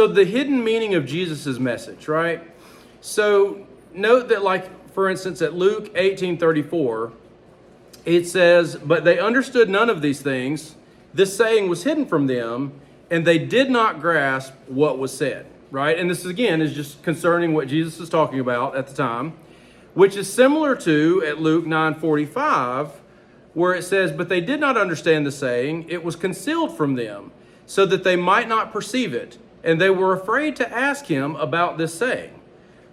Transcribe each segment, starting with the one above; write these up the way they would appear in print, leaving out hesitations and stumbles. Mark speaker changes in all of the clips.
Speaker 1: So the hidden meaning of Jesus' message, right? So note that, like, for instance, at Luke 18:34, it says, "But they understood none of these things. This saying was hidden from them, and they did not grasp what was said," right? And this, again, is just concerning what Jesus is talking about at the time, which is similar to at Luke 9:45, where it says, "But they did not understand the saying. It was concealed from them, so that they might not perceive it. And they were afraid to ask him about this saying,"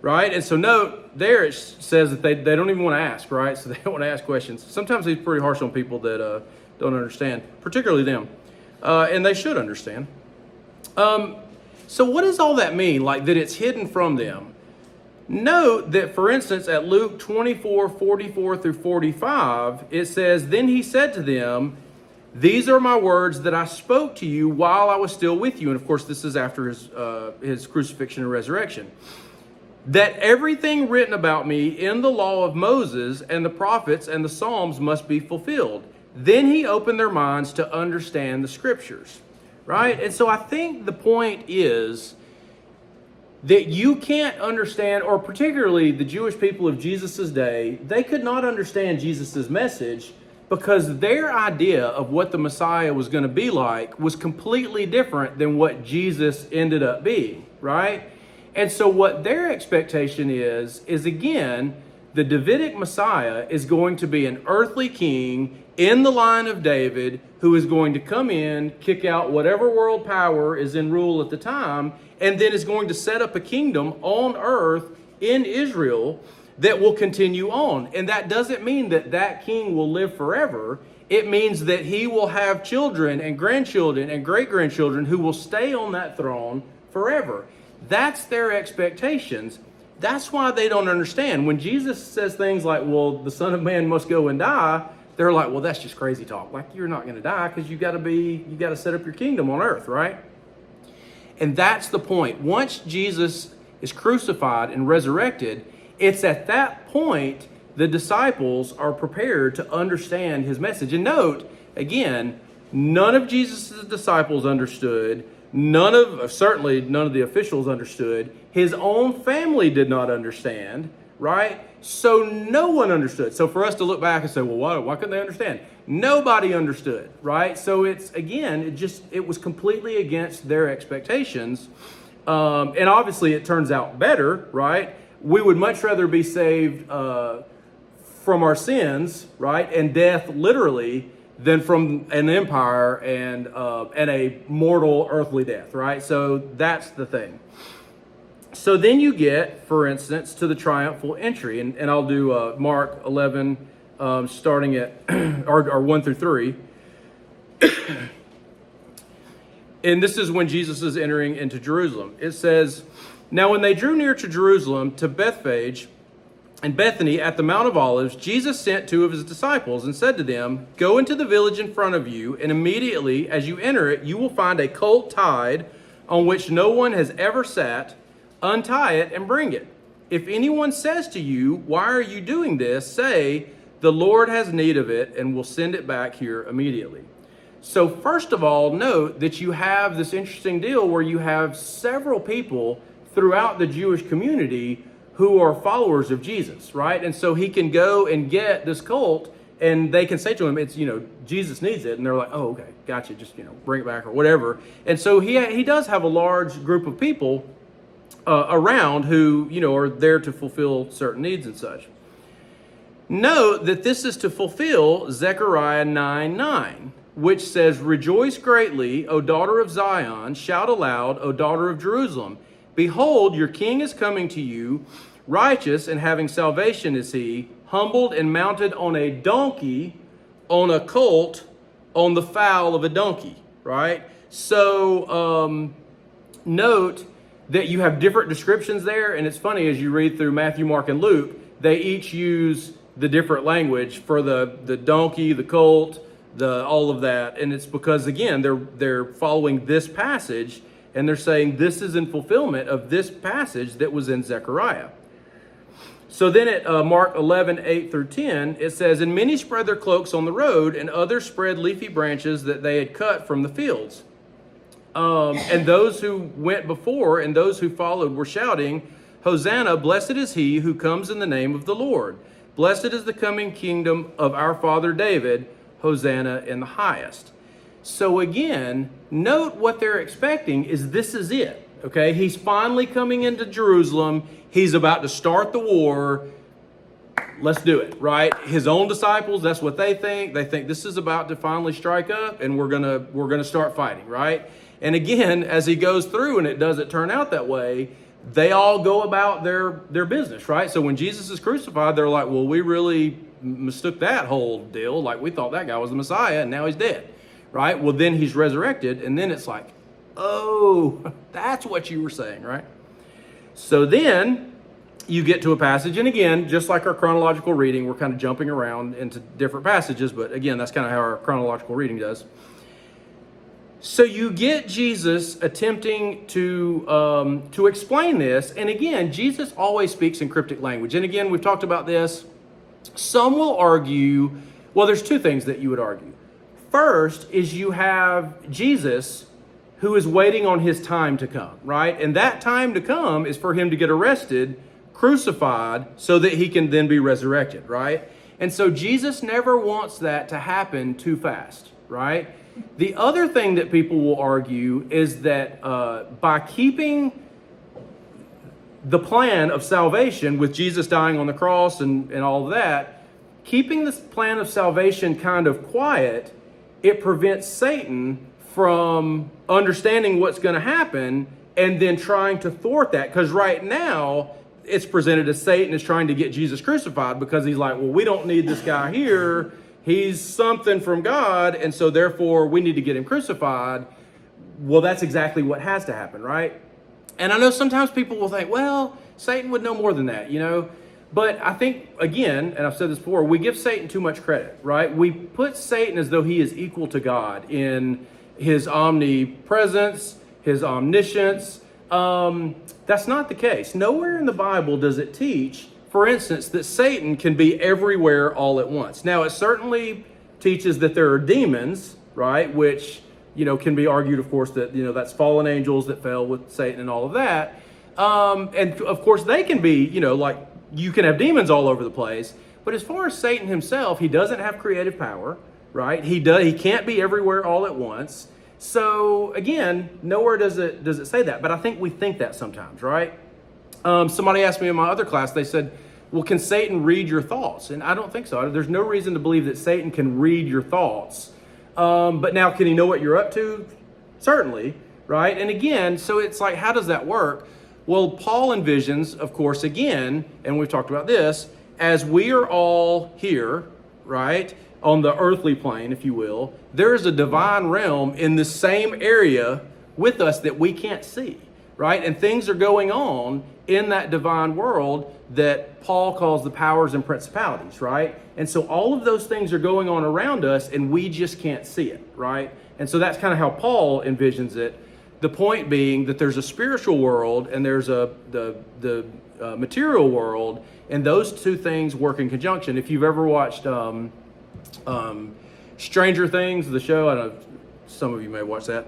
Speaker 1: right? And so note there it says that they don't even want to ask, right? So they don't want to ask questions. Sometimes he's pretty harsh on people that don't understand, particularly them. And they should understand. So what does all that mean? Like, that it's hidden from them? Note that, for instance, at Luke 24:44 through 45, it says, "Then he said to them, 'These are my words that I spoke to you while I was still with you.'" And of course, this is after his crucifixion and resurrection. "That everything written about me in the law of Moses and the prophets and the Psalms must be fulfilled." Then he opened their minds to understand the scriptures, right? And so I think the point is that you can't understand, or particularly the Jewish people of Jesus' day, they could not understand Jesus' message because their idea of what the Messiah was going to be like was completely different than what Jesus ended up being, right? And so what their expectation is again, the Davidic Messiah is going to be an earthly king in the line of David who is going to come in, kick out whatever world power is in rule at the time, and then is going to set up a kingdom on earth in Israel that will continue on. And that doesn't mean that that king will live forever. It means that he will have children and grandchildren and great-grandchildren who will stay on that throne forever. That's their expectations. That's why they don't understand. When Jesus says things like, "Well, the Son of Man must go and die," they're like, "Well, that's just crazy talk. Like, you're not going to die because you got to set up your kingdom on earth," right? And that's the point. Once Jesus is crucified and resurrected, it's at that point the disciples are prepared to understand his message. And note, again, none of Jesus' disciples understood. Certainly none of the officials understood. His own family did not understand, right? So no one understood. So for us to look back and say, well, why couldn't they understand? Nobody understood, right? So it was completely against their expectations. And obviously it turns out better, right? We would much rather be saved from our sins, right? And death literally, than from an empire and a mortal earthly death, right? So that's the thing. So then you get, for instance, to the triumphal entry, and I'll do Mark 11, starting at or 1 through 3. And this is when Jesus is entering into Jerusalem. It says, "Now when they drew near to Jerusalem, to Bethphage and Bethany at the Mount of Olives, Jesus sent 2 of his disciples and said to them, 'Go into the village in front of you, and immediately as you enter it, you will find a colt tied on which no one has ever sat. Untie it and bring it. If anyone says to you, "Why are you doing this?" say, "The Lord has need of it, and will send it back here immediately." So first of all, note that you have this interesting deal where you have several people throughout the Jewish community who are followers of Jesus, right? And so he can go and get this colt, and they can say to him, "It's, Jesus needs it." And they're like, "Oh, okay, gotcha, just, bring it back," or whatever. And so he does have a large group of people around who, are there to fulfill certain needs and such. Note that this is to fulfill Zechariah 9:9, which says, "Rejoice greatly, O daughter of Zion, shout aloud, O daughter of Jerusalem. Behold, your king is coming to you, righteous and having salvation is he, humbled and mounted on a donkey, on a colt, on the foal of a donkey," right? So note that you have different descriptions there, and it's funny as you read through Matthew, Mark, and Luke, they each use the different language for the donkey, the colt, all of that, and it's because, again, they're following this passage, and they're saying this is in fulfillment of this passage that was in Zechariah. So then at Mark 11:8 through 10, it says, "And many spread their cloaks on the road, and others spread leafy branches that they had cut from the fields." And those who went before and those who followed were shouting, Hosanna, blessed is he who comes in the name of the Lord. Blessed is the coming kingdom of our father David. Hosanna in the highest. So again, note what they're expecting is this is it. Okay, he's finally coming into Jerusalem. He's about to start the war. Let's do it, right? His own disciples, that's what they think. They think this is about to finally strike up and we're gonna start fighting, right? And again, as he goes through and it doesn't turn out that way, they all go about their business, right? So when Jesus is crucified, they're like, well, we really mistook that whole deal. Like we thought that guy was the Messiah and now he's dead, right? Well, then he's resurrected and then it's like, oh, that's what you were saying, right? So then you get to a passage, and again, just like our chronological reading, we're kind of jumping around into different passages, but again, that's kind of how our chronological reading does. So you get Jesus attempting to explain this, and again, Jesus always speaks in cryptic language. And again, we've talked about this. Some will argue, well, there's two things that you would argue. First is you have Jesus who is waiting on his time to come, right? And that time to come is for him to get arrested, crucified, so that he can then be resurrected, right? And so Jesus never wants that to happen too fast, right? The other thing that people will argue is that by keeping the plan of salvation with Jesus dying on the cross and all of that, keeping this plan of salvation kind of quiet, it prevents Satan from understanding what's going to happen and then trying to thwart that. Because right now, it's presented as Satan is trying to get Jesus crucified because he's like, well, we don't need this guy here. He's something from God, and so therefore we need to get him crucified. Well, that's exactly what has to happen, right? And I know sometimes people will think, well, Satan would know more than that, you know? But I think, again, and I've said this before, we give Satan too much credit, right? We put Satan as though he is equal to God in his omnipresence, his omniscience. That's not the case. Nowhere in the Bible does it teach, for instance, that Satan can be everywhere all at once. Now, it certainly teaches that there are demons, right? Which, you know, can be argued, of course, that, you know, that's fallen angels that fell with Satan and all of that. And of course, they can be, you know, like you can have demons all over the place. But as far as Satan himself, he doesn't have creative power, right? He can't be everywhere all at once. So again, nowhere does it say that, but I think we think that sometimes, right? Somebody asked me in my other class, they said, well, can Satan read your thoughts? And I don't think so. There's no reason to believe that Satan can read your thoughts. But now, can he know what you're up to? Certainly, right? And again, so it's like, how does that work? Well, Paul envisions, of course, again, and we've talked about this, as we are all here, right, on the earthly plane, if you will, there is a divine realm in the same area with us that we can't see, right? And things are going on in that divine world that Paul calls the powers and principalities, right? And so all of those things are going on around us and we just can't see it, right? And so that's kind of how Paul envisions it. The point being that there's a spiritual world and there's the material world, and those two things work in conjunction. If you've ever watched Stranger Things, the show, I don't know, some of you may watch that.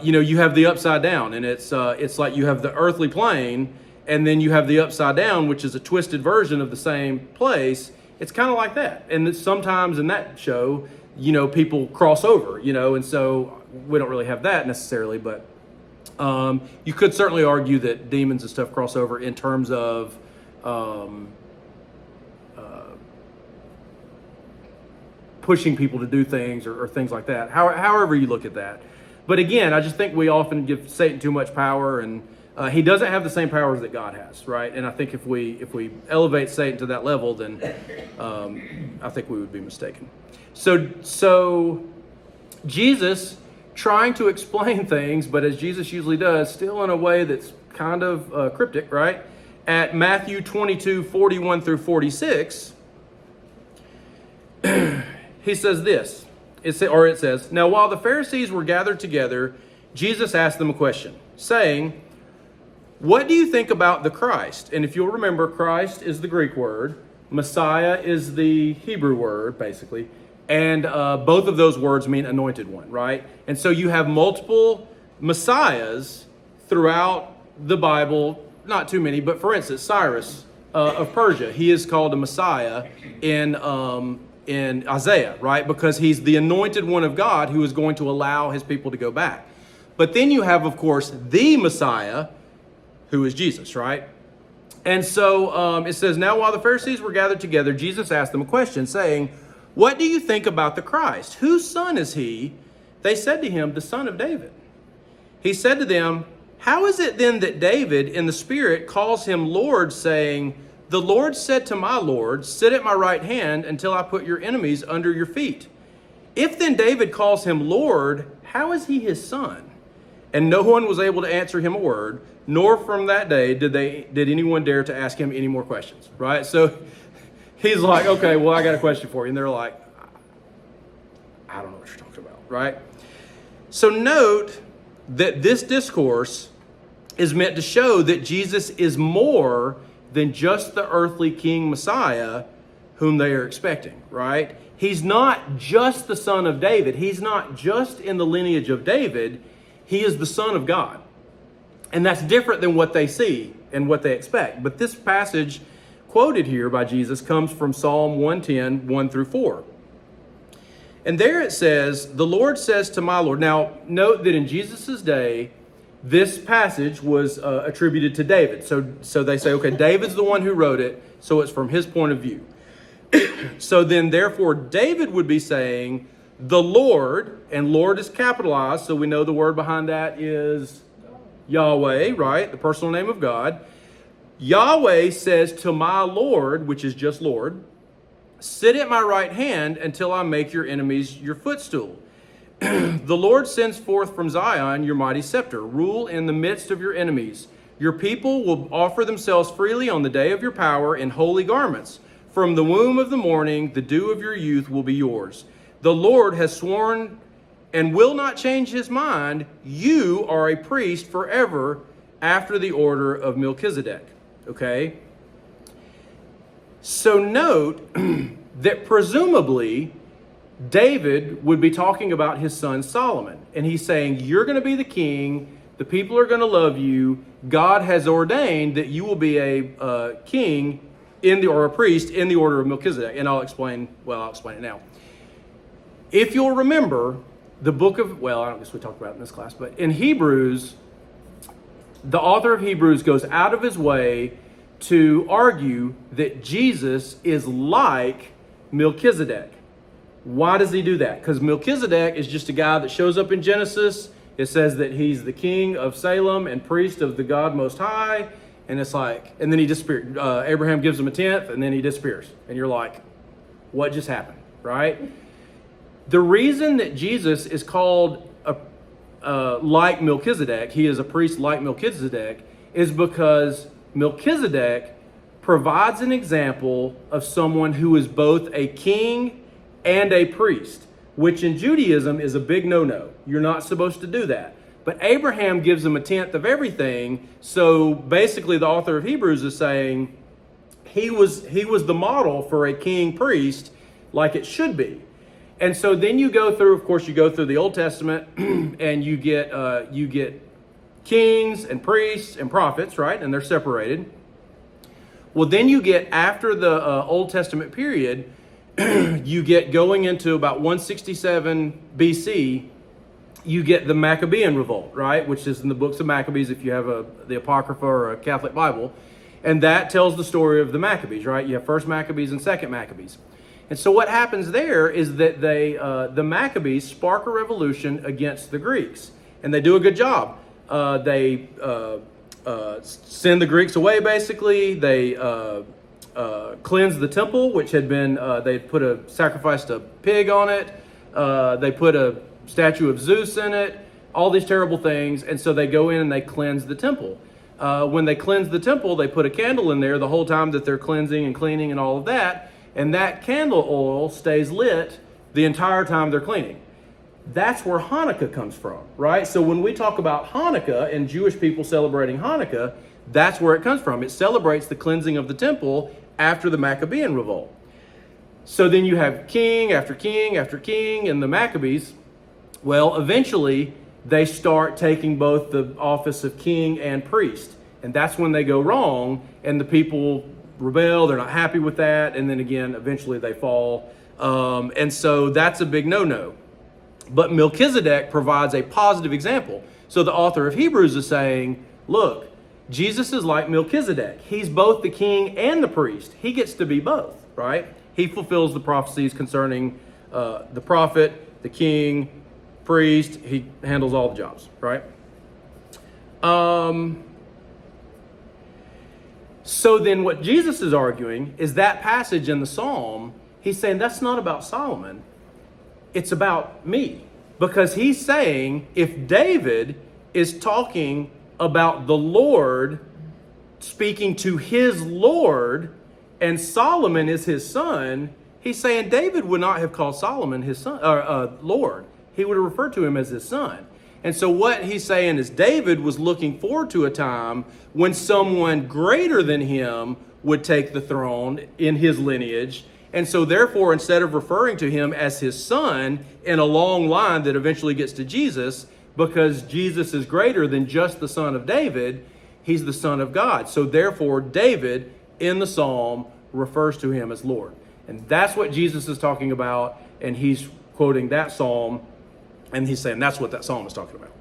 Speaker 1: You know, you have the upside down, and it's like you have the earthly plane, and then you have the upside down, which is a twisted version of the same place. It's kind of like that. And sometimes in that show, you know, people cross over, you know, and so we don't really have that necessarily, but you could certainly argue that demons and stuff cross over in terms of pushing people to do things or things like that, however you look at that. But again, I just think we often give Satan too much power, and he doesn't have the same powers that God has, right? And I think if we elevate Satan to that level, then I think we would be mistaken. So Jesus trying to explain things, but as Jesus usually does, still in a way that's kind of cryptic, right? At Matthew 22, 41 through 46, he says this. It says, now while the Pharisees were gathered together, Jesus asked them a question, saying, what do you think about the Christ? And if you'll remember, Christ is the Greek word. Messiah is the Hebrew word, basically. And both of those words mean anointed one, right? And so you have multiple messiahs throughout the Bible, not too many, but for instance, Cyrus of Persia, he is called a Messiah in Isaiah, right? Because he's the anointed one of God who is going to allow his people to go back. But then you have, of course, the Messiah, who is Jesus, right? And so it says, now while the Pharisees were gathered together, Jesus asked them a question, saying, what do you think about the Christ? Whose son is he? They said to him, the son of David. He said to them, how is it then that David in the Spirit calls him Lord, saying, the Lord said to my Lord, sit at my right hand until I put your enemies under your feet. If then David calls him Lord, how is he his son? And no one was able to answer him a word, nor from that day did anyone dare to ask him any more questions, right? So he's like, okay, well, I got a question for you. And they're like, I don't know what you're talking about, right? So note that this discourse is meant to show that Jesus is more than just the earthly king Messiah whom they are expecting, right? He's not just the son of David. He's not just in the lineage of David. He is the Son of God. And that's different than what they see and what they expect. But this passage quoted here by Jesus comes from Psalm 110, 1 through 4. And there it says, the Lord says to my Lord. Now, note that in Jesus' day, this passage was attributed to David. So they say, okay, David's the one who wrote it, so it's from his point of view. So then, therefore, David would be saying, the Lord, and Lord is capitalized, so we know the word behind that is Yahweh, right? The personal name of God. Yahweh says to my Lord, which is just Lord, sit at my right hand until I make your enemies your footstool. The Lord sends forth from Zion your mighty scepter. Rule in the midst of your enemies. Your people will offer themselves freely on the day of your power in holy garments. From the womb of the morning, the dew of your youth will be yours. The Lord has sworn and will not change his mind. You are a priest forever after the order of Melchizedek. Okay? So note that presumably David would be talking about his son Solomon. And he's saying, you're going to be the king. The people are going to love you. God has ordained that you will be a king or a priest in the order of Melchizedek. And I'll explain it now. If you'll remember, the book of, well, I don't guess we talked about it in this class, but in Hebrews, the author of Hebrews goes out of his way to argue that Jesus is like Melchizedek. Why does he do that? Because Melchizedek is just a guy that shows up in Genesis. It says that he's the king of Salem and priest of the God Most High. And it's like, and then he disappeared. Abraham gives him a tenth, and then he disappears. And you're like, what just happened, right? The reason that Jesus is called like Melchizedek, he is a priest like Melchizedek, is because Melchizedek provides an example of someone who is both a king and a priest, which in Judaism is a big no-no. You're not supposed to do that. But Abraham gives him a tenth of everything, so basically the author of Hebrews is saying he was the model for a king priest like it should be. And so then you go through the Old Testament and you get kings and priests and prophets, right? And they're separated. Well, then you get, after the Old Testament period, you get going into about 167 BC, you get the Maccabean revolt, right? Which is in the books of Maccabees if you have the Apocrypha or a Catholic Bible. And that tells the story of the Maccabees, right? You have first Maccabees and second Maccabees. And so what happens there is that the Maccabees spark a revolution against the Greeks. And they do a good job. They send the Greeks away, basically. They cleanse the temple, which had been, they put sacrificed a pig on it. They put a statue of Zeus in it. All these terrible things. And so they go in and they cleanse the temple. When they cleanse the temple, they put a candle in there the whole time that they're cleansing and cleaning and all of that. And that candle oil stays lit the entire time they're cleaning. That's where Hanukkah comes from, right? So when we talk about Hanukkah and Jewish people celebrating Hanukkah, that's where it comes from. It celebrates the cleansing of the temple after the Maccabean revolt. So then you have king after king after king and the Maccabees. Well, eventually they start taking both the office of king and priest. And that's when they go wrong, and the people rebel. They're not happy with that. And then again, eventually they fall. And so that's a big no-no. But Melchizedek provides a positive example. So the author of Hebrews is saying, look, Jesus is like Melchizedek. He's both the king and the priest. He gets to be both, right? He fulfills the prophecies concerning the prophet, the king, priest. He handles all the jobs, right? So then what Jesus is arguing is that passage in the Psalm, he's saying that's not about Solomon. It's about me. Because he's saying if David is talking about the Lord speaking to his Lord and Solomon is his son, he's saying David would not have called Solomon his son, Lord. He would have referred to him as his son. And so what he's saying is David was looking forward to a time when someone greater than him would take the throne in his lineage. And so therefore, instead of referring to him as his son in a long line that eventually gets to Jesus, because Jesus is greater than just the son of David, he's the son of God. So therefore, David in the Psalm refers to him as Lord. And that's what Jesus is talking about. And he's quoting that Psalm. And he's saying that's what that Psalm is talking about.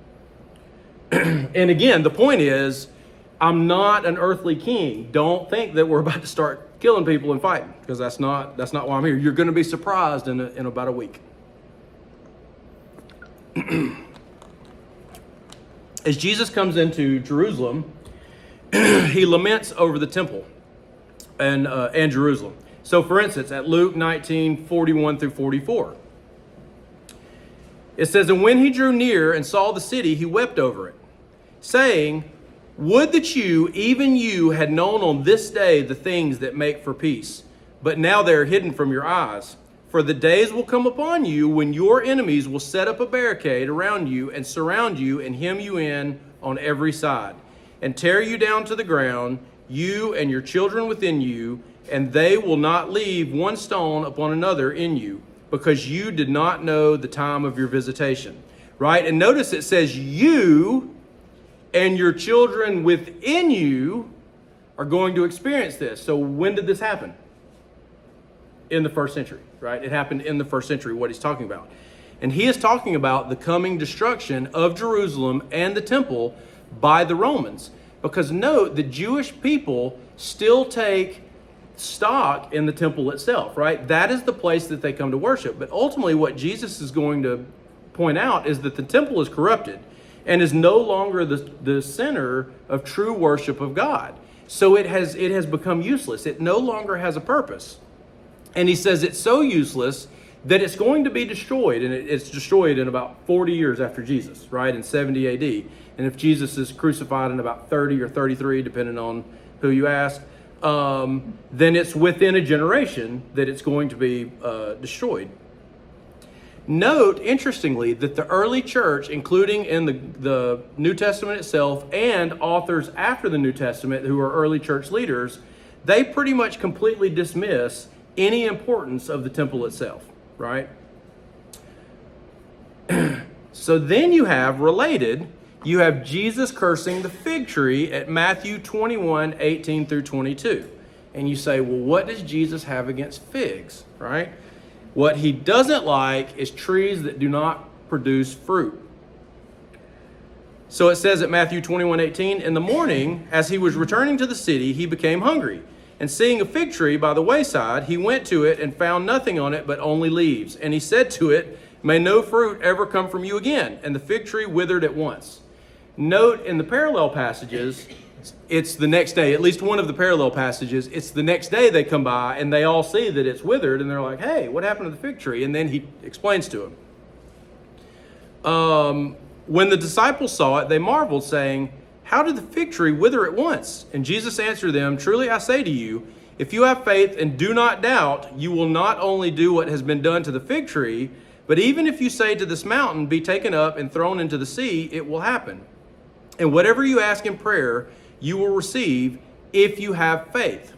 Speaker 1: And again, the point is, I'm not an earthly king. Don't think that we're about to start killing people and fighting, because that's not why I'm here. You're going to be surprised in about a week. As Jesus comes into Jerusalem, he laments over the temple and Jerusalem. So, for instance, at Luke 19:41 through 44, it says, "And when he drew near and saw the city, he wept over it, saying, Would that you, even you, had known on this day the things that make for peace. But now they are hidden from your eyes. For the days will come upon you when your enemies will set up a barricade around you and surround you and hem you in on every side, and tear you down to the ground, you and your children within you, and they will not leave one stone upon another in you, because you did not know the time of your visitation." Right? And notice it says you and your children within you are going to experience this. So when did this happen? In the first century, right? It happened in the first century, what he's talking about. And he is talking about the coming destruction of Jerusalem and the temple by the Romans. Because note, the Jewish people still take stock in the temple itself, right? That is the place that they come to worship. But ultimately what Jesus is going to point out is that the temple is corrupted and is no longer the center of true worship of God. So it has become useless. It no longer has a purpose. And he says it's so useless that it's going to be destroyed. And it's destroyed in about 40 years after Jesus, right? In 70 AD. And if Jesus is crucified in about 30 or 33, depending on who you ask, then it's within a generation that it's going to be destroyed. Note, interestingly, that the early church, including in the New Testament itself and authors after the New Testament who are early church leaders, they pretty much completely dismiss any importance of the temple itself, right? So then you have Jesus cursing the fig tree at Matthew 21:18 through 22. And you say, well, what does Jesus have against figs, right? What he doesn't like is trees that do not produce fruit. So it says at Matthew 21:18, "In the morning, as he was returning to the city, he became hungry. And seeing a fig tree by the wayside, he went to it and found nothing on it but only leaves. And he said to it, May no fruit ever come from you again. And the fig tree withered at once." Note in the parallel passages, it's the next day, at least one of the parallel passages, it's the next day they come by and they all see that it's withered and they're like, hey, what happened to the fig tree? And then he explains to them. When the disciples saw it, they marveled, saying, How did the fig tree wither at once? And Jesus answered them, Truly I say to you, if you have faith and do not doubt, you will not only do what has been done to the fig tree, but even if you say to this mountain, Be taken up and thrown into the sea, it will happen. And whatever you ask in prayer, you will receive if you have faith.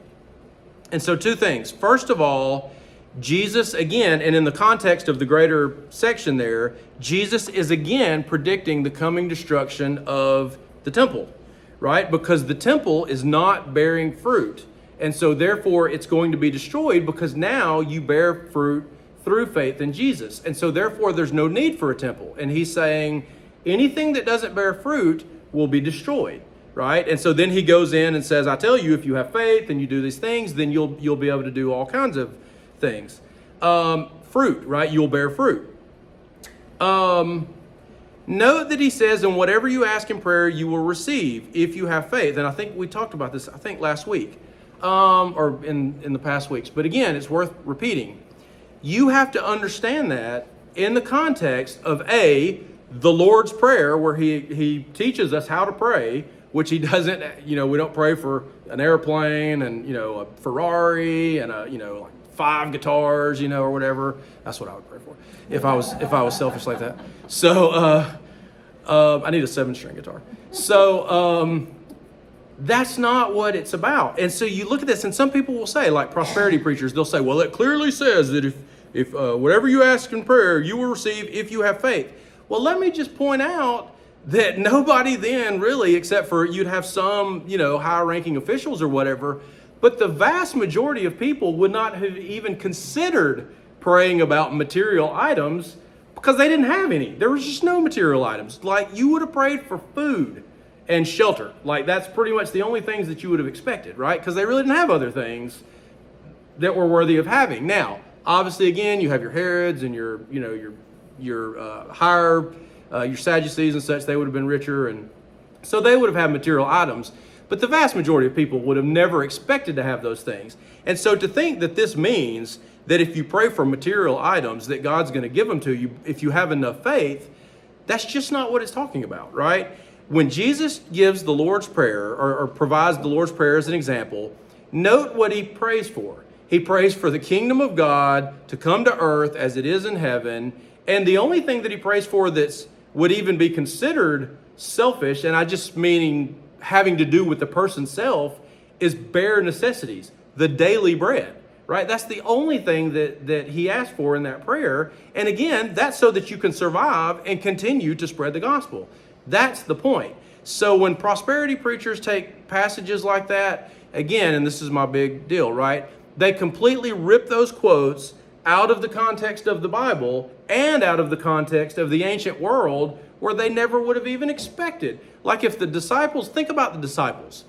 Speaker 1: And so two things. First of all, Jesus, again, and in the context of the greater section there, Jesus is again predicting the coming destruction of the temple, right? Because the temple is not bearing fruit. And so therefore it's going to be destroyed because now you bear fruit through faith in Jesus. And so therefore there's no need for a temple. And he's saying anything that doesn't bear fruit will be destroyed, right? And so then he goes in and says, I tell you, if you have faith and you do these things, then you'll be able to do all kinds of things. Fruit, right? You'll bear fruit. Note that he says, and whatever you ask in prayer, you will receive if you have faith. And I think we talked about this, last week, or in the past weeks. But again, it's worth repeating. You have to understand that in the context of the Lord's Prayer, where he teaches us how to pray, which he doesn't, we don't pray for an airplane and, a Ferrari and like 5 guitars, or whatever. That's what I would pray for if I was selfish like that. So I need a 7-string guitar. So that's not what it's about. And so you look at this, and some people will say, like prosperity preachers, they'll say, well, it clearly says that if whatever you ask in prayer, you will receive if you have faith. Well, let me just point out that nobody then really, except for you'd have some, high-ranking officials or whatever, but the vast majority of people would not have even considered praying about material items because they didn't have any. There was just no material items. Like, you would have prayed for food and shelter. Like, that's pretty much the only things that you would have expected, right? Because they really didn't have other things that were worthy of having. Now, obviously, again, you have your Herods and your higher, your Sadducees and such. They would have been richer, and so they would have had material items. But the vast majority of people would have never expected to have those things. And so to think that this means that if you pray for material items, that God's going to give them to you if you have enough faith, that's just not what it's talking about, right? When Jesus gives the Lord's Prayer or provides the Lord's Prayer as an example, note what he prays for. He prays for the kingdom of God to come to earth as it is in heaven. And the only thing that he prays for that would even be considered selfish, and I just meaning having to do with the person's self, is bare necessities, the daily bread, right? That's the only thing that he asked for in that prayer. And again, that's so that you can survive and continue to spread the gospel. That's the point. So when prosperity preachers take passages like that, again, and this is my big deal, right? They completely rip those quotes out of the context of the Bible and out of the context of the ancient world where they never would have even expected. Like if the disciples, think about the disciples.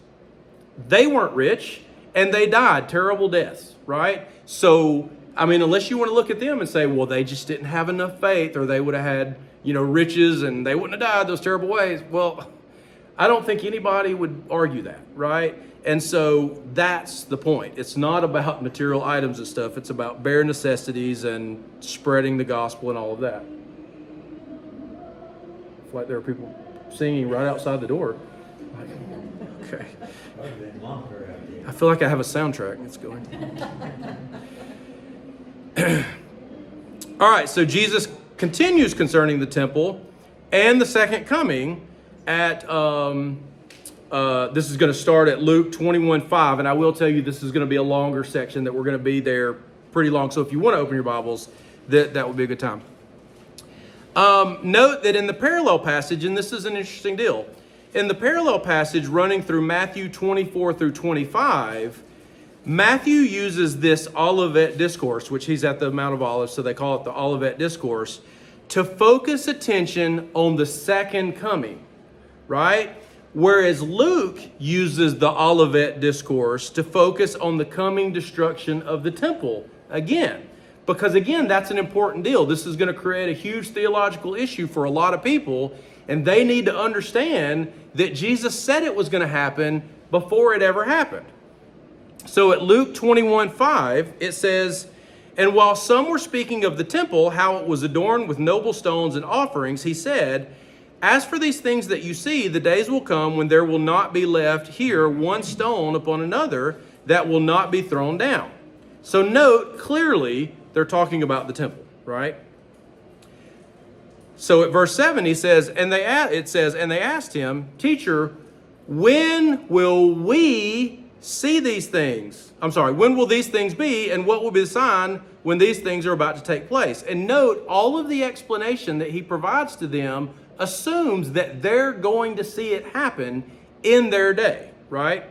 Speaker 1: They weren't rich and they died terrible deaths, right? So, unless you want to look at them and say, well, they just didn't have enough faith or they would have had, riches and they wouldn't have died those terrible ways. Well, I don't think anybody would argue that, right? And so that's the point. It's not about material items and stuff. It's about bare necessities and spreading the gospel and all of that. It's like there are people singing right outside the door. Okay. I feel like I have a soundtrack that's going. All right, so Jesus continues concerning the temple and the second coming at... this is going to start at Luke 21:5, and I will tell you this is going to be a longer section that we're going to be there pretty long. So if you want to open your Bibles, that would be a good time. Note that in the parallel passage, and this is an interesting deal, in the parallel passage running through Matthew 24 through 25, Matthew uses this Olivet Discourse, which he's at the Mount of Olives, so they call it the Olivet Discourse, to focus attention on the second coming, right? Whereas Luke uses the Olivet Discourse to focus on the coming destruction of the temple again. Because again, that's an important deal. This is going to create a huge theological issue for a lot of people, and they need to understand that Jesus said it was going to happen before it ever happened. So at Luke 21:5, it says, "And while some were speaking of the temple, how it was adorned with noble stones and offerings, he said, as for these things that you see, the days will come when there will not be left here one stone upon another that will not be thrown down." So note, clearly, they're talking about the temple, right? So at verse 7, he says, and they asked him, "Teacher, when will we see these things? When will these things be, and what will be the sign when these things are about to take place? And note, all of the explanation that he provides to them assumes that they're going to see it happen in their day, right?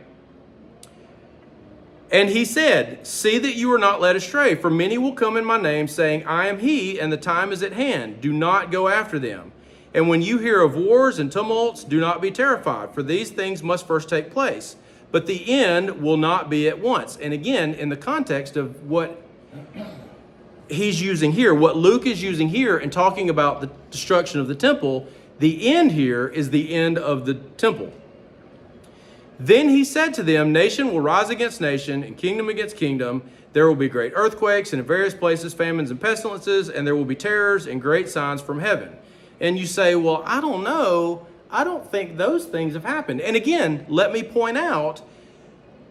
Speaker 1: And he said, see that you are not led astray, for many will come in my name, saying, I am he, and the time is at hand. Do not go after them. And when you hear of wars and tumults, do not be terrified, for these things must first take place. But the end will not be at once. And again, in the context of what he's using here, what Luke is using here in talking about the destruction of the temple, the end here is the end of the temple. Then he said to them, nation will rise against nation, and kingdom against kingdom. There will be great earthquakes, and in various places famines and pestilences, and there will be terrors and great signs from heaven. And you say, well, I don't know. I don't think those things have happened. And again, let me point out,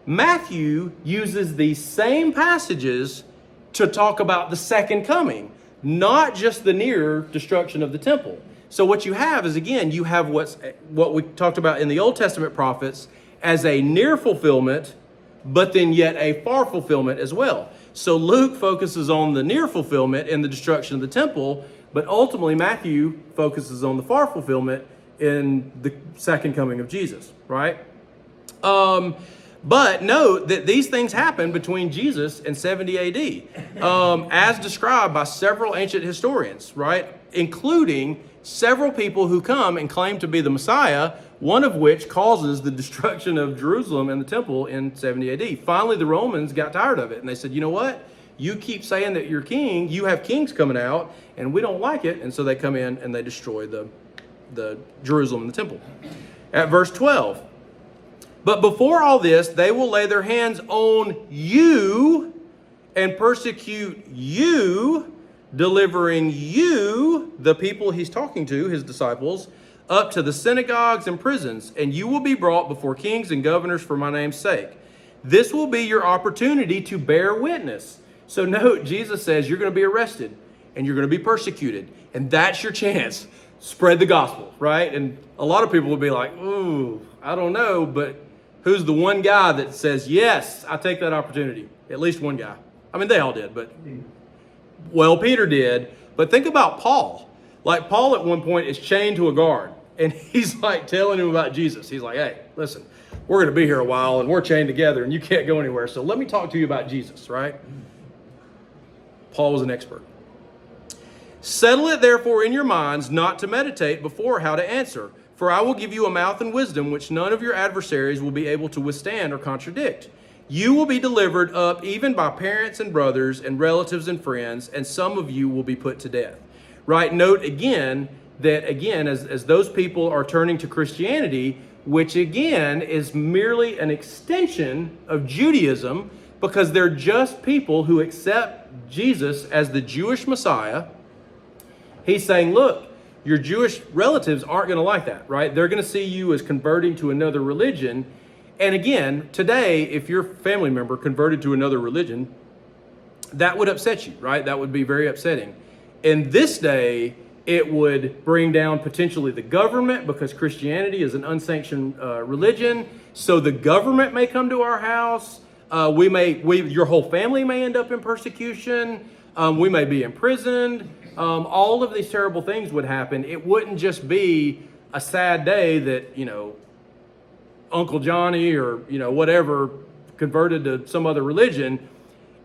Speaker 1: Matthew uses these same passages to talk about the second coming, not just the near destruction of the temple. So what you have is, again, you have what we talked about in the Old Testament prophets as a near fulfillment, but then yet a far fulfillment as well. So Luke focuses on the near fulfillment in the destruction of the temple, but ultimately Matthew focuses on the far fulfillment in the second coming of Jesus, right? But note that these things happened between Jesus and 70 AD, as described by several ancient historians, right? Including several people who come and claim to be the Messiah, one of which causes the destruction of Jerusalem and the temple in 70 AD. Finally, the Romans got tired of it, and they said, you know what? You keep saying that you're king, you have kings coming out, and we don't like it, and so they come in and they destroy the Jerusalem and the temple. At verse 12, but before all this, they will lay their hands on you and persecute you, delivering you, the people he's talking to, his disciples, up to the synagogues and prisons, and you will be brought before kings and governors for my name's sake. This will be your opportunity to bear witness. So note, Jesus says you're going to be arrested and you're going to be persecuted, and that's your chance. Spread the gospel, right? And a lot of people will be like, ooh, I don't know, but who's the one guy that says, yes, I take that opportunity? At least one guy. I mean, they all did, but well, Peter did. But think about Paul. Like, Paul at one point is chained to a guard, and he's like telling him about Jesus. He's like, hey, listen, we're going to be here a while, and we're chained together, and you can't go anywhere. So let me talk to you about Jesus, right? Paul was an expert. Settle it therefore in your minds not to meditate before how to answer. For I will give you a mouth and wisdom which none of your adversaries will be able to withstand or contradict. You will be delivered up even by parents and brothers and relatives and friends, and some of you will be put to death. Right? Note again that, as those people are turning to Christianity, which again is merely an extension of Judaism, because they're just people who accept Jesus as the Jewish Messiah, he's saying, look, your Jewish relatives aren't going to like that, right? They're going to see you as converting to another religion. And again, today, if your family member converted to another religion, that would upset you, right? That would be very upsetting. In this day, it would bring down potentially the government, because Christianity is an unsanctioned religion. So the government may come to our house. Your whole family may end up in persecution. We may be imprisoned. All of these terrible things would happen. It wouldn't just be a sad day that, Uncle Johnny or, whatever converted to some other religion,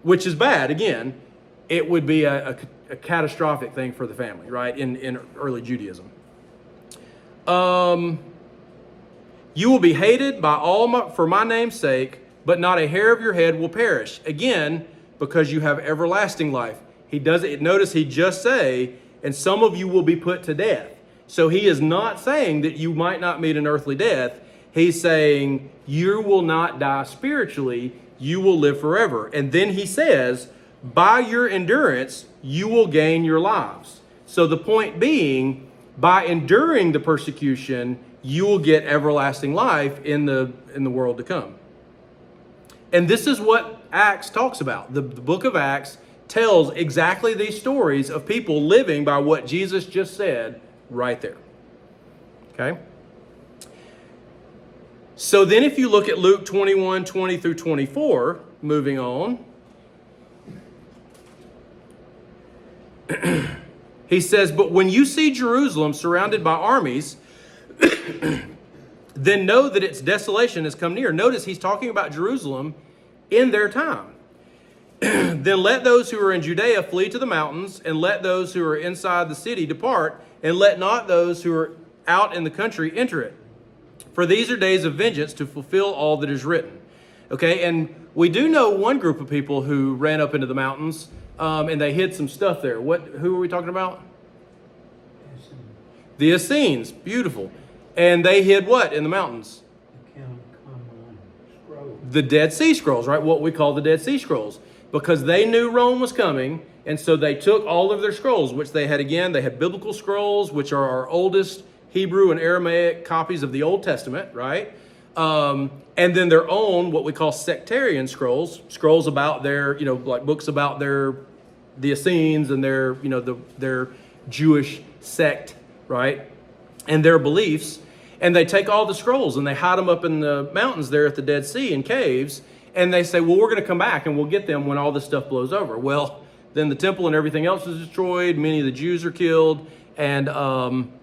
Speaker 1: which is bad. Again, it would be a catastrophic thing for the family, right? In early Judaism. You will be hated by all for my name's sake, but not a hair of your head will perish. Again, because you have everlasting life. He doesn't, notice he just say, and some of you will be put to death. So he is not saying that you might not meet an earthly death. He's saying you will not die spiritually, you will live forever. And then he says, by your endurance, you will gain your lives. So the point being, by enduring the persecution, you will get everlasting life in the world to come. And this is what Acts talks about. The book of Acts tells exactly these stories of people living by what Jesus just said right there. Okay? So then if you look at Luke 21, 20 through 24, moving on, he says, but when you see Jerusalem surrounded by armies, then know that its desolation has come near. Notice he's talking about Jerusalem in their time. Then let those who are in Judea flee to the mountains, and let those who are inside the city depart, and let not those who are out in the country enter it. For these are days of vengeance to fulfill all that is written. Okay, and we do know one group of people who ran up into the mountains, and they hid some stuff there. Who are we talking about? The Essenes. Beautiful. And they hid what in the mountains? The Dead Sea Scrolls, right? What we call the Dead Sea Scrolls. Because they knew Rome was coming, and so they took all of their scrolls, which they had, again, they had biblical scrolls, which are our oldest Hebrew and Aramaic copies of the Old Testament, right? And then their own, what we call sectarian scrolls, scrolls about their, like books about the Essenes and their, their Jewish sect, right? And their beliefs. And they take all the scrolls and they hide them up in the mountains there at the Dead Sea in caves. And they say, well, we're going to come back and we'll get them when all this stuff blows over. Well, then the temple and everything else is destroyed. Many of the Jews are killed, and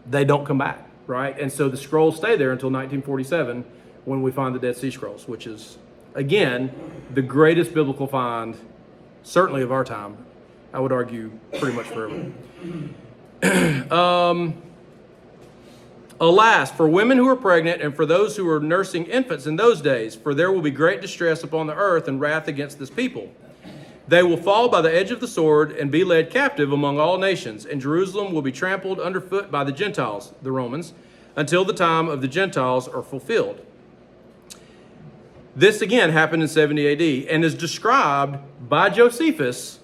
Speaker 1: they don't come back, right? And so the scrolls stay there until 1947 when we find the Dead Sea Scrolls, which is, again, the greatest biblical find, certainly of our time. I would argue pretty much forever. Alas, for women who are pregnant and for those who are nursing infants in those days, for there will be great distress upon the earth and wrath against this people. They will fall by the edge of the sword and be led captive among all nations, and Jerusalem will be trampled underfoot by the Gentiles, the Romans, until the time of the Gentiles are fulfilled. This again happened in 70 AD and is described by Josephus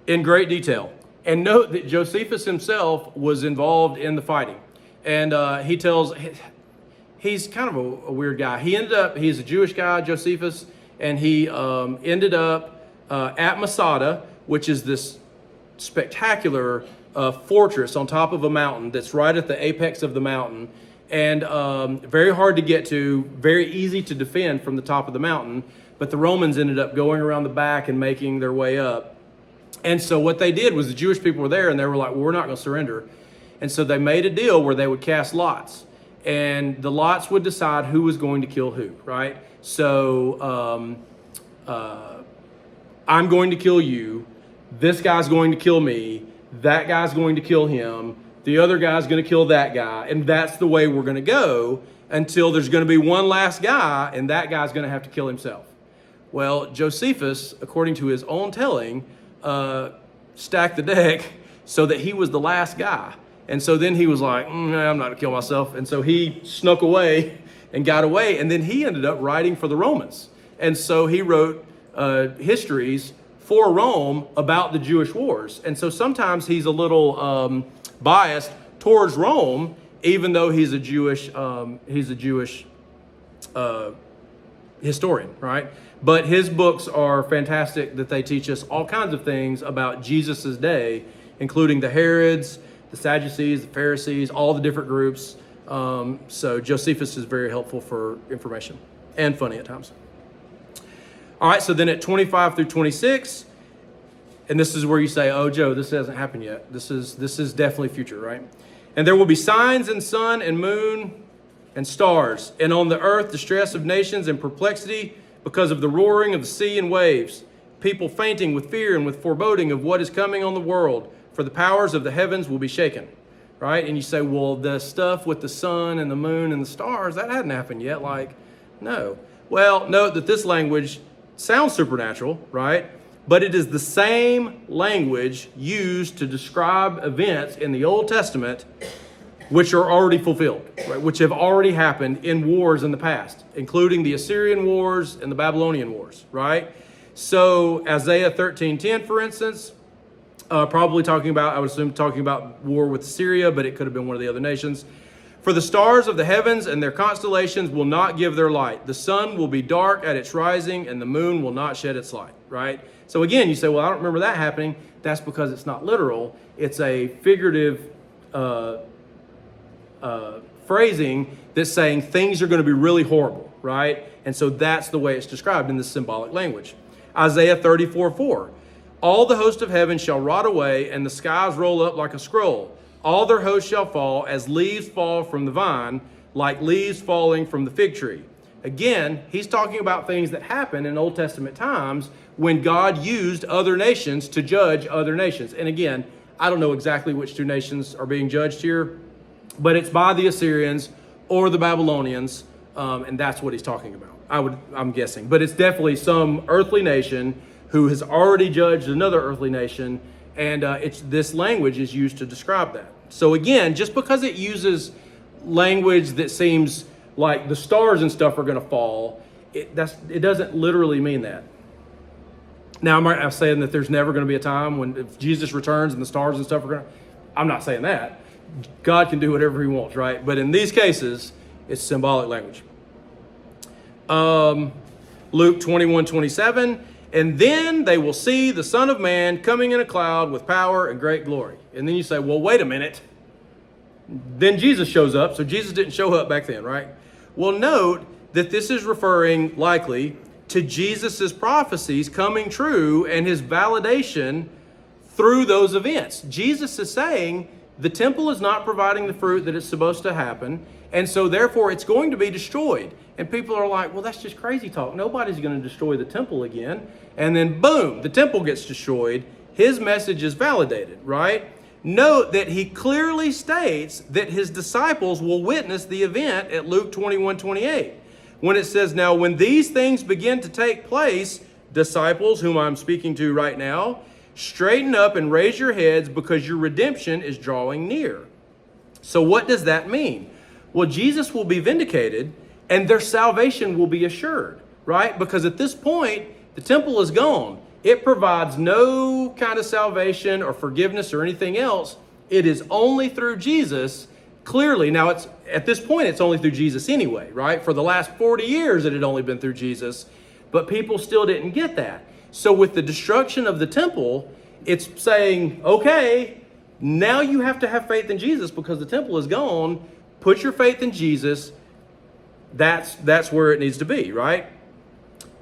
Speaker 1: in great detail. And note that Josephus himself was involved in the fighting. And he tells, he's kind of a weird guy. He's a Jewish guy, Josephus, and he ended up at Masada, which is this spectacular fortress on top of a mountain that's right at the apex of the mountain, and very hard to get to, very easy to defend from the top of the mountain. But the Romans ended up going around the back and making their way up. And so what they did was the Jewish people were there, and they were like, well, we're not going to surrender. And so they made a deal where they would cast lots, and the lots would decide who was going to kill who, right? So I'm going to kill you, this guy's going to kill me, that guy's going to kill him, the other guy's going to kill that guy, and that's the way we're going to go until there's going to be one last guy, and that guy's going to have to kill himself. Well, Josephus, according to his own telling, stacked the deck so that he was the last guy. And so then he was like, I'm not going to kill myself. And so he snuck away and got away. And then he ended up writing for the Romans. And so he wrote histories for Rome about the Jewish wars. And so sometimes he's a little biased towards Rome, even though he's a Jewish historian, right? But his books are fantastic, that they teach us all kinds of things about Jesus's day, including the Herods, the Sadducees, the Pharisees, all the different groups. So Josephus is very helpful for information and funny at times. All right, so then at 25 through 26, and this is where you say, oh, Joe, this hasn't happened yet. This is definitely future, right? And there will be signs in sun and moon and stars, and on the earth distress of nations and perplexity because of the roaring of the sea and waves, people fainting with fear and with foreboding of what is coming on the world. For the powers of the heavens will be shaken, right? And you say, well, the stuff with the sun and the moon and the stars, that hadn't happened yet. Like, no. Well, note that this language sounds supernatural, right? But it is the same language used to describe events in the Old Testament which are already fulfilled, right? Which have already happened in wars in the past, including the Assyrian wars and the Babylonian wars, right? So Isaiah 13:10, for instance, probably talking about, I would assume, talking about war with Syria, but it could have been one of the other nations. For the stars of the heavens and their constellations will not give their light. The sun will be dark at its rising, and the moon will not shed its light, right? So again, you say, well, I don't remember that happening. That's because it's not literal. It's a figurative phrasing that's saying things are going to be really horrible, right? And so that's the way it's described in the symbolic language. Isaiah 34:4. All the host of heaven shall rot away, and the skies roll up like a scroll. All their hosts shall fall as leaves fall from the vine, like leaves falling from the fig tree. Again, he's talking about things that happen in Old Testament times when God used other nations to judge other nations. And again, I don't know exactly which two nations are being judged here, but it's by the Assyrians or the Babylonians, and that's what he's talking about. I'm guessing. But it's definitely some earthly nation who has already judged another earthly nation, and this language is used to describe that. So again, just because it uses language that seems like the stars and stuff are going to fall, it doesn't literally mean that. Now, I'm not saying that there's never going to be a time when if Jesus returns and the stars and stuff are going to, I'm not saying that. God can do whatever he wants, right? But in these cases, it's symbolic language. Luke 21:27, and then they will see the Son of Man coming in a cloud with power and great glory. And then you say, well, wait a minute. Then Jesus shows up. So Jesus didn't show up back then, right? Well, note that this is referring likely to Jesus's prophecies coming true and his validation through those events. Jesus is saying the temple is not providing the fruit that it's supposed to happen, and so therefore it's going to be destroyed. And people are like, well, that's just crazy talk. Nobody's going to destroy the temple again. And then boom, the temple gets destroyed. His message is validated, right? Note that he clearly states that his disciples will witness the event at Luke 21:28. When it says, now when these things begin to take place, disciples whom I'm speaking to right now, straighten up and raise your heads because your redemption is drawing near. So what does that mean? Well, Jesus will be vindicated and their salvation will be assured, right? Because at this point, the temple is gone. It provides no kind of salvation or forgiveness or anything else. It is only through Jesus, clearly. Now, at this point, it's only through Jesus anyway, right? For the last 40 years, it had only been through Jesus, but people still didn't get that. So with the destruction of the temple, it's saying, okay, now you have to have faith in Jesus because the temple is gone. Put your faith in Jesus. That's where it needs to be, right?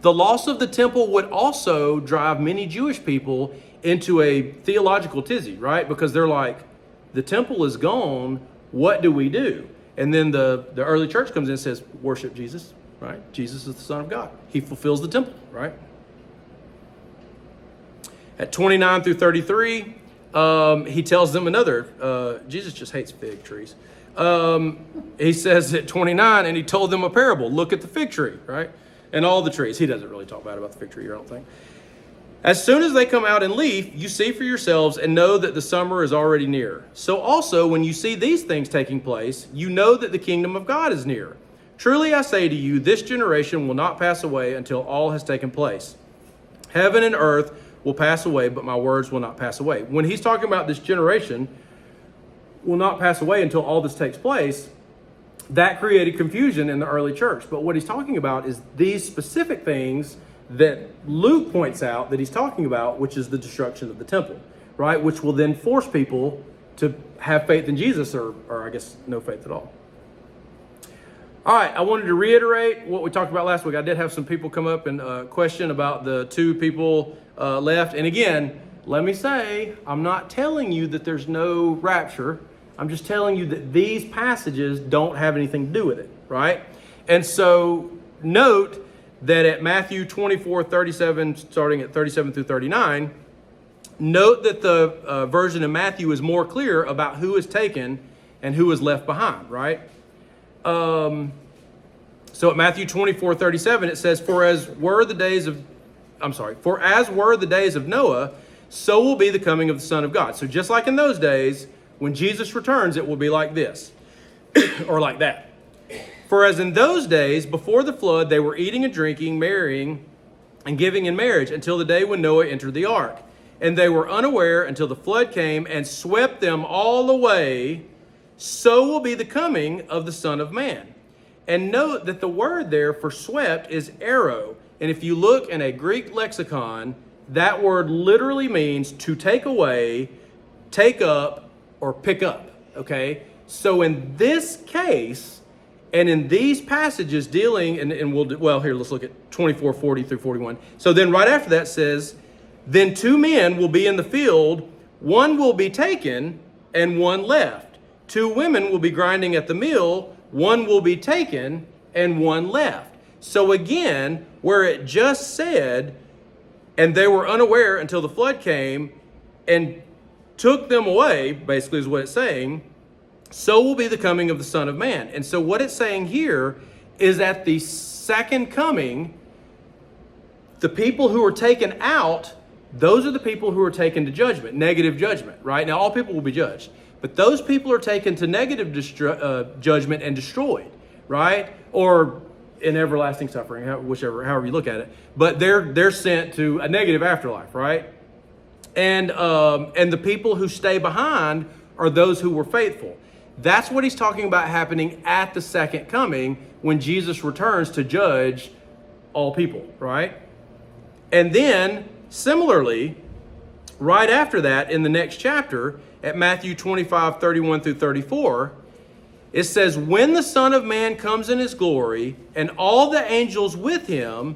Speaker 1: The loss of the temple would also drive many Jewish people into a theological tizzy, right? Because they're like, the temple is gone, what do we do? And then the early church comes in and says, worship Jesus, right? Jesus is the Son of God. He fulfills the temple, right? At 29 through 33, he tells them another, Jesus just hates fig trees. He says at 29, and he told them a parable. Look at the fig tree, right? And all the trees. He doesn't really talk bad about the fig tree, I don't think. As soon as they come out in leaf, you see for yourselves and know that the summer is already near. So also, when you see these things taking place, you know that the kingdom of God is near. Truly I say to you, this generation will not pass away until all has taken place. Heaven and earth will pass away, but my words will not pass away. When he's talking about this generation will not pass away until all this takes place, that created confusion in the early church. But what he's talking about is these specific things that Luke points out that he's talking about, which is the destruction of the temple, right? Which will then force people to have faith in Jesus or I guess no faith at all. All right, I wanted to reiterate what we talked about last week. I did have some people come up and question about the two people left. And again, let me say, I'm not telling you that there's no rapture. I'm just telling you that these passages don't have anything to do with it, right? And so note that at Matthew 24:37, starting at 37 through 39, note that the version of Matthew is more clear about who is taken and who is left behind, right? So at Matthew 24:37, it says, For as were the days of Noah, so will be the coming of the Son of God. So just like in those days, when Jesus returns, it will be like this, or like that. For as in those days, before the flood, they were eating and drinking, marrying, and giving in marriage until the day when Noah entered the ark. And they were unaware until the flood came and swept them all away. So will be the coming of the Son of Man. And note that the word there for swept is arrow. And if you look in a Greek lexicon, that word literally means to take away, take up, or pick up, okay? So in this case, And in these passages dealing, and we'll do, well, here, let's look at 24:40 through 41. So then right after that says, then 2 men will be in the field, one will be taken and one left. 2 women will be grinding at the mill, one will be taken and one left. So again, where it just said, and they were unaware until the flood came and took them away, basically is what it's saying, so will be the coming of the Son of Man. And so what it's saying here is at the second coming, the people who are taken out, those are the people who are taken to judgment, negative judgment, right? Now, all people will be judged, but those people are taken to negative judgment and destroyed, right? Or in everlasting suffering, however you look at it. But they're sent to a negative afterlife, right? And the people who stay behind are those who were faithful. That's what he's talking about happening at the second coming when Jesus returns to judge all people, right? And then, similarly, right after that, in the next chapter, at Matthew 25:31 through 34, it says, when the Son of Man comes in his glory, and all the angels with him,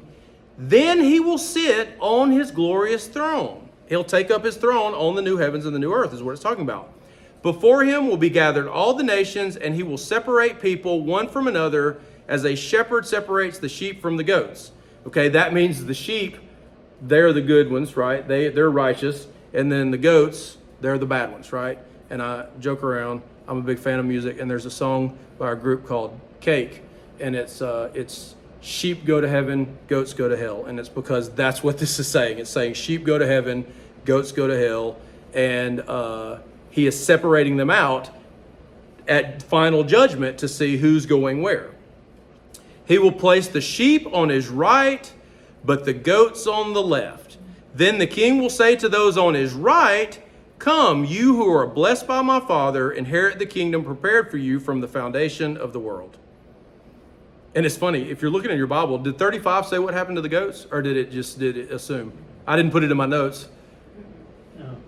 Speaker 1: then he will sit on his glorious throne. He'll take up his throne on the new heavens and the new earth, is what it's talking about. Before him will be gathered all the nations, and he will separate people one from another, as a shepherd separates the sheep from the goats. Okay, that means the sheep, they're the good ones, right? They're righteous. And then the goats, they're the bad ones, right? And I joke around. I'm a big fan of music, and there's a song by a group called Cake, and it's sheep go to heaven, goats go to hell. And it's because that's what this is saying. It's saying sheep go to heaven, goats go to hell, and he is separating them out at final judgment to see who's going where. He will place the sheep on his right, but the goats on the left. Then the king will say to those on his right, come, you who are blessed by my Father, inherit the kingdom prepared for you from the foundation of the world. And it's funny, if you're looking at your Bible, did 35 say what happened to the goats, or did it assume? I didn't put it in my notes.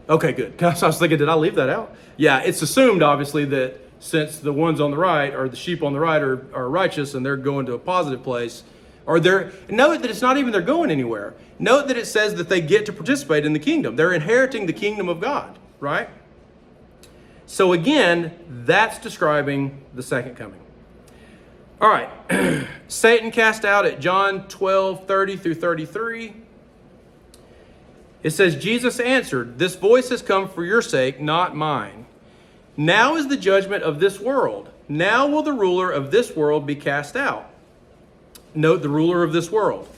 Speaker 1: Okay, good. I was thinking, did I leave that out? Yeah, it's assumed, obviously, that since the ones on the right, or the sheep on the right, are righteous and they're going to a positive place, or note that it's not even they're going anywhere. Note that it says that they get to participate in the kingdom. They're inheriting the kingdom of God, right? So again, that's describing the second coming. All right, Satan cast out at John 12:30 through 33. It says, Jesus answered, this voice has come for your sake, not mine. Now is the judgment of this world. Now will the ruler of this world be cast out. Note the ruler of this world.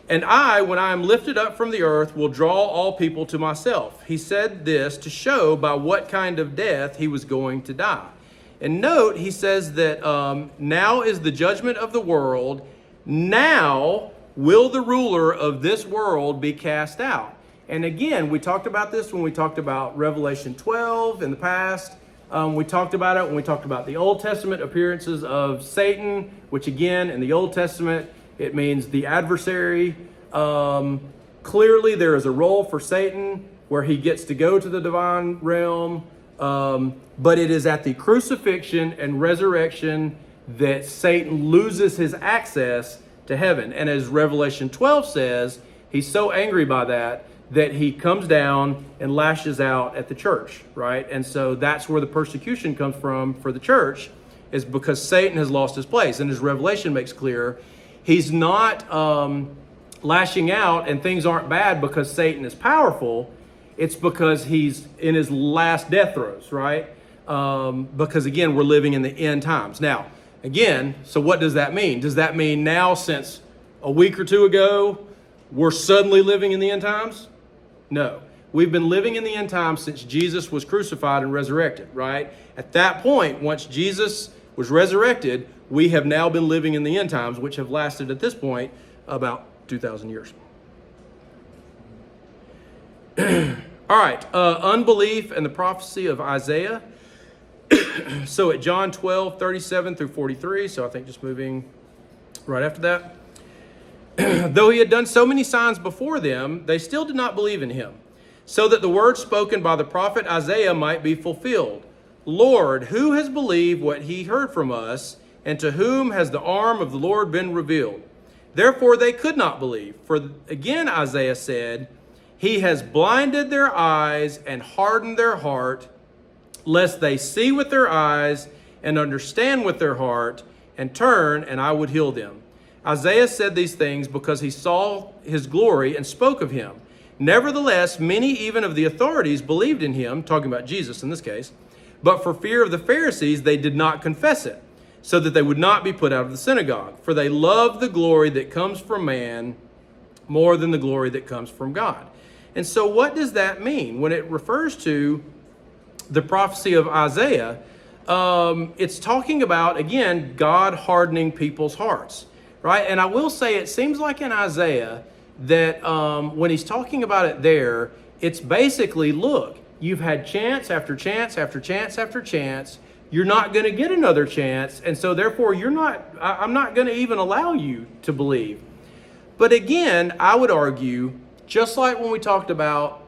Speaker 1: And I, when I am lifted up from the earth, will draw all people to myself. He said this to show by what kind of death he was going to die. And note, he says that now is the judgment of the world. Now will the ruler of this world be cast out. And again, we talked about this when we talked about Revelation 12 in the past. We talked about it when we talked about the Old Testament appearances of Satan, which again, in the Old Testament, it means the adversary. Clearly, there is a role for Satan where he gets to go to the divine realm. But it is at the crucifixion and resurrection that Satan loses his access to heaven. And as Revelation 12 says, he's so angry by that he comes down and lashes out at the church, right? And so that's where the persecution comes from for the church, is because Satan has lost his place. And as Revelation makes clear, he's not lashing out and things aren't bad because Satan is powerful. It's because he's in his last death throes, right? Because again, we're living in the end times. Now, again, so what does that mean? Does that mean now, since a week or two ago, we're suddenly living in the end times? No. We've been living in the end times since Jesus was crucified and resurrected, right? At that point, once Jesus was resurrected, we have now been living in the end times, which have lasted at this point about 2,000 years. All right, unbelief and the prophecy of Isaiah. So at John 12:37 through 43, so I think just moving right after that. Though he had done so many signs before them, they still did not believe in him, so that the word spoken by the prophet Isaiah might be fulfilled. Lord, who has believed what he heard from us, and to whom has the arm of the Lord been revealed? Therefore they could not believe. For again Isaiah said, He has blinded their eyes and hardened their heart, lest they see with their eyes and understand with their heart and turn, and I would heal them. Isaiah said these things because he saw his glory and spoke of him. Nevertheless, many even of the authorities believed in him, talking about Jesus in this case, but for fear of the Pharisees, they did not confess it, so that they would not be put out of the synagogue. For they love the glory that comes from man more than the glory that comes from God. And so what does that mean? When it refers to the prophecy of Isaiah, it's talking about, again, God hardening people's hearts, right? And I will say it seems like in Isaiah that when he's talking about it there, it's basically, look, you've had chance after chance after chance after chance. You're not going to get another chance. And so therefore, I'm not going to even allow you to believe. But again, I would argue, just like when we talked about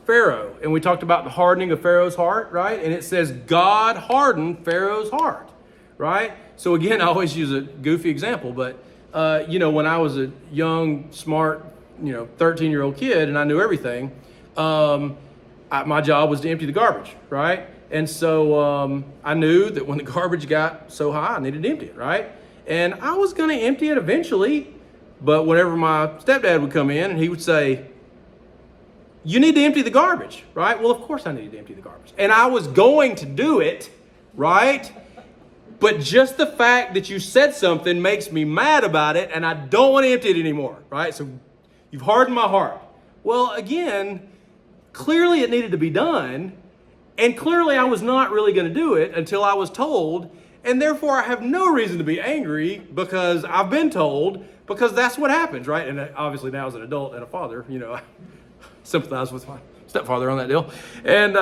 Speaker 1: Pharaoh and we talked about the hardening of Pharaoh's heart, right? And it says God hardened Pharaoh's heart, right? So again, I always use a goofy example, but when I was a young, smart, 13-year-old kid and I knew everything, my job was to empty the garbage, right? And so I knew that when the garbage got so high, I needed to empty it, right? And I was going to empty it eventually, but whenever my stepdad would come in and he would say, you need to empty the garbage, right? Well, of course I needed to empty the garbage. And I was going to do it, right? But just the fact that you said something makes me mad about it, and I don't want to empty it anymore, right? So you've hardened my heart. Well, again, clearly it needed to be done, and clearly I was not really going to do it until I was told, and therefore I have no reason to be angry because I've been told, because that's what happens, right? And obviously now as an adult and a father, I sympathize with my stepfather on that deal. And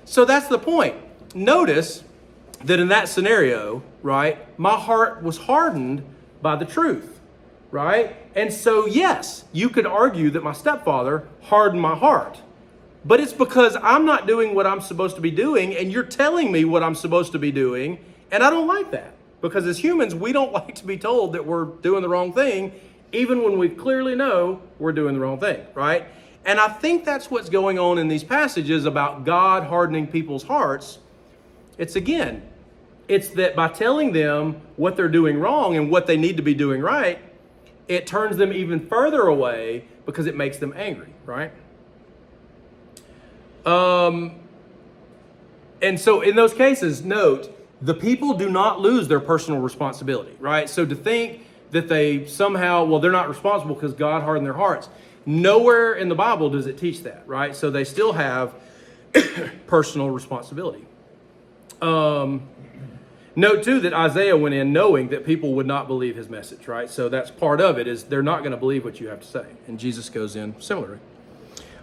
Speaker 1: so that's the point. Notice that in that scenario, right, my heart was hardened by the truth, right? And so, yes, you could argue that my stepfather hardened my heart, but it's because I'm not doing what I'm supposed to be doing, and you're telling me what I'm supposed to be doing, and I don't like that. Because as humans, we don't like to be told that we're doing the wrong thing, even when we clearly know we're doing the wrong thing, right? And I think that's what's going on in these passages about God hardening people's hearts. It's that by telling them what they're doing wrong and what they need to be doing right, it turns them even further away because it makes them angry, right? And so in those cases, note, the people do not lose their personal responsibility, right? So to think that they somehow, they're not responsible because God hardened their hearts. Nowhere in the Bible does it teach that, right? So they still have personal responsibility. Note too that Isaiah went in knowing that people would not believe his message, right? So that's part of it, is they're not going to believe what you have to say. And Jesus goes in similarly.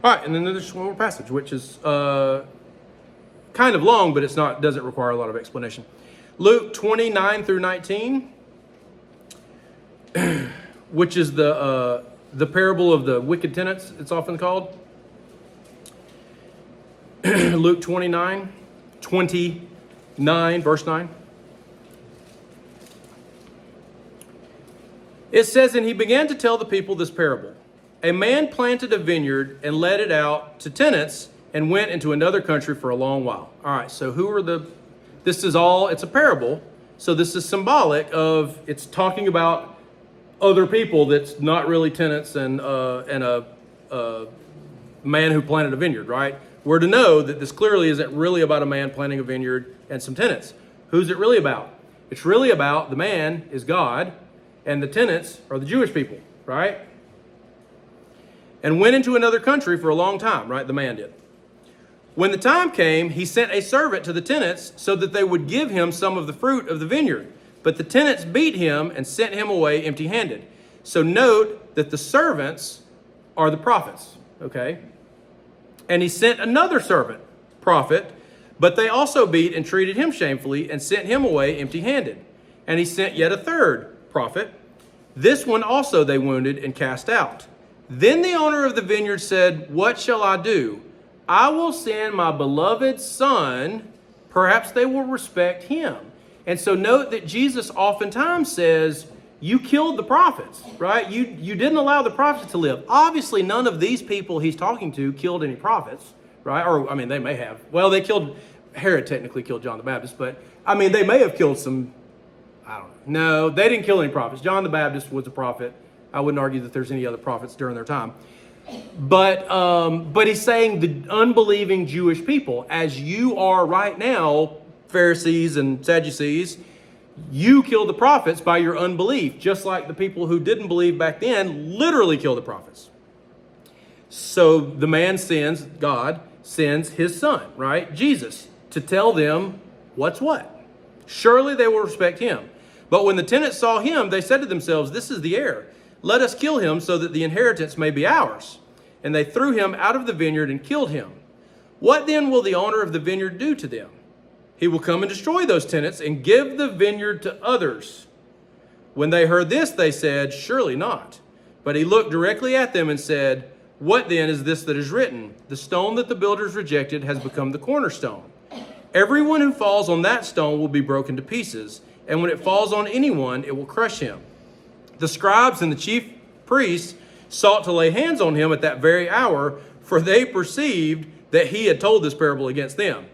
Speaker 1: All right, and then there's one more passage, which is kind of long, but doesn't require a lot of explanation. Luke 29 through 19, which is the parable of the wicked tenants, it's often called. Luke 29, verse 9. It says, and he began to tell the people this parable. A man planted a vineyard and let it out to tenants and went into another country for a long while. All right, so it's a parable. So this is symbolic of, it's talking about other people that's not really tenants and a man who planted a vineyard, right? We're to know that this clearly isn't really about a man planting a vineyard and some tenants. Who's it really about? It's really about the man is God and the tenants are the Jewish people, right? And went into another country for a long time, right? The man did. When the time came, he sent a servant to the tenants so that they would give him some of the fruit of the vineyard. But the tenants beat him and sent him away empty-handed. So note that the servants are the prophets, okay? And he sent another servant, prophet, but they also beat and treated him shamefully and sent him away empty-handed. And he sent yet a third prophet. This one also they wounded and cast out. Then the owner of the vineyard said, what shall I do? I will send my beloved son. Perhaps they will respect him. And so note that Jesus oftentimes says, you killed the prophets, right? You didn't allow the prophets to live. Obviously, none of these people he's talking to killed any prophets, right? Or, I mean, they may have. Well, Herod technically killed John the Baptist, but, I mean, they may have killed some, I don't know. No, they didn't kill any prophets. John the Baptist was a prophet. I wouldn't argue that there's any other prophets during their time. But he's saying the unbelieving Jewish people, as you are right now, Pharisees and Sadducees, you killed the prophets by your unbelief, just like the people who didn't believe back then literally killed the prophets. So the man sends, God sends his son, right, Jesus, to tell them what's what. Surely they will respect him. But when the tenants saw him, they said to themselves, this is the heir. Let us kill him so that the inheritance may be ours. And they threw him out of the vineyard and killed him. What then will the owner of the vineyard do to them? He will come and destroy those tenants and give the vineyard to others. When they heard this, they said, surely not. But he looked directly at them and said, what then is this that is written? The stone that the builders rejected has become the cornerstone. Everyone who falls on that stone will be broken to pieces, and when it falls on anyone, it will crush him. The scribes and the chief priests sought to lay hands on him at that very hour, for they perceived that he had told this parable against them.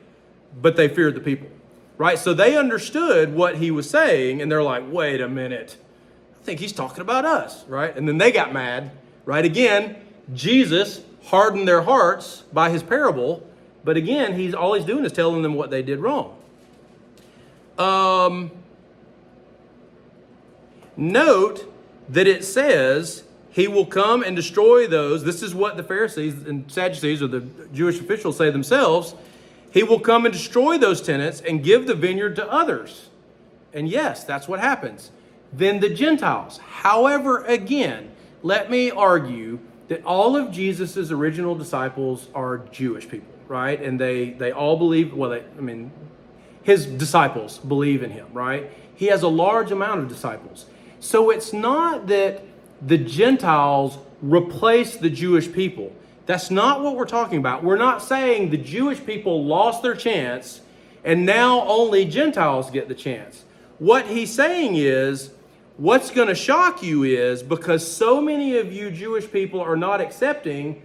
Speaker 1: But they feared the people, right? So they understood what he was saying, and they're like, wait a minute. I think he's talking about us, right? And then they got mad, right? Again, Jesus hardened their hearts by his parable, but again, all he's doing is telling them what they did wrong. Note that it says he will come and destroy those. This is what the Pharisees and Sadducees, or the Jewish officials, say themselves. He will come and destroy those tenants and give the vineyard to others. And yes, that's what happens. Then the Gentiles. However, again, let me argue that all of Jesus's original disciples are Jewish people, right? And they all believe, his disciples believe in him, right? He has a large amount of disciples. So it's not that the Gentiles replace the Jewish people. That's not what we're talking about. We're not saying the Jewish people lost their chance and now only Gentiles get the chance. What he's saying is, what's going to shock you is, because so many of you Jewish people are not accepting,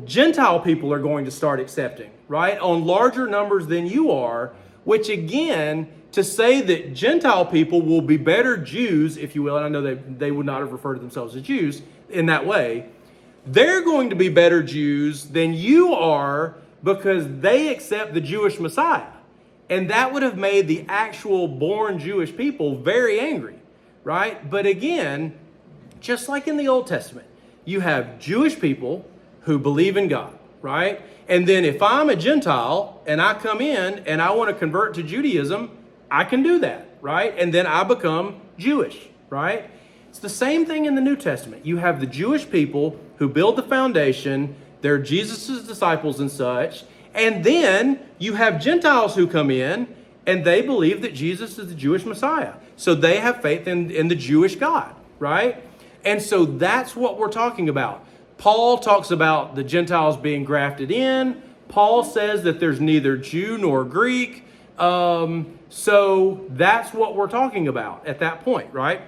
Speaker 1: Gentile people are going to start accepting, right? On larger numbers than you are, which again, to say that Gentile people will be better Jews, if you will, and I know they would not have referred to themselves as Jews in that way, they're going to be better Jews than you are because they accept the Jewish Messiah. And that would have made the actual born Jewish people very angry, right? But again, just like in the Old Testament, you have Jewish people who believe in God, right? And then if I'm a Gentile and I come in and I want to convert to Judaism, I can do that, right? And then I become Jewish, right? It's the same thing in the New Testament. You have the Jewish people who build the foundation, they're Jesus' disciples and such, and then you have Gentiles who come in and they believe that Jesus is the Jewish Messiah. So they have faith in the Jewish God, right? And so that's what we're talking about. Paul talks about the Gentiles being grafted in. Paul says that there's neither Jew nor Greek. So that's what we're talking about at that point, right?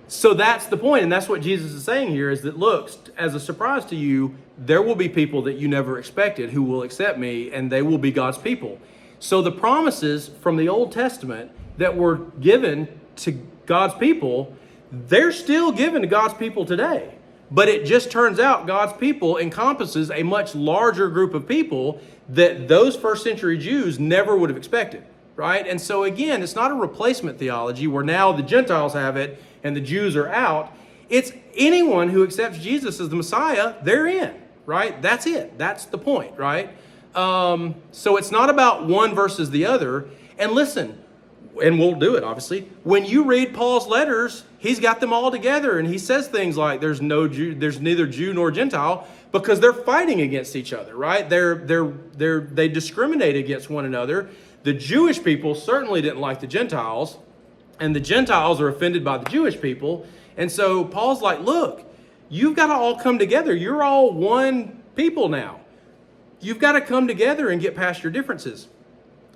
Speaker 1: So that's the point, and that's what Jesus is saying here, is that, look, as a surprise to you, there will be people that you never expected who will accept me, and they will be God's people. So the promises from the Old Testament that were given to God's people, they're still given to God's people today. But it just turns out God's people encompasses a much larger group of people that those first century Jews never would have expected, right? And so again, it's not a replacement theology where now the Gentiles have it and the Jews are out. It's anyone who accepts Jesus as the Messiah, they're in, right? That's it. That's the point, right? So it's not about one versus the other. And listen, and we'll do it, obviously. When you read Paul's letters, he's got them all together, and he says things like there's neither Jew nor Gentile, because they're fighting against each other, right? They discriminate against one another. The Jewish people certainly didn't like the Gentiles, and the Gentiles are offended by the Jewish people. And so Paul's like, look, you've got to all come together. You're all one people now. You've got to come together and get past your differences,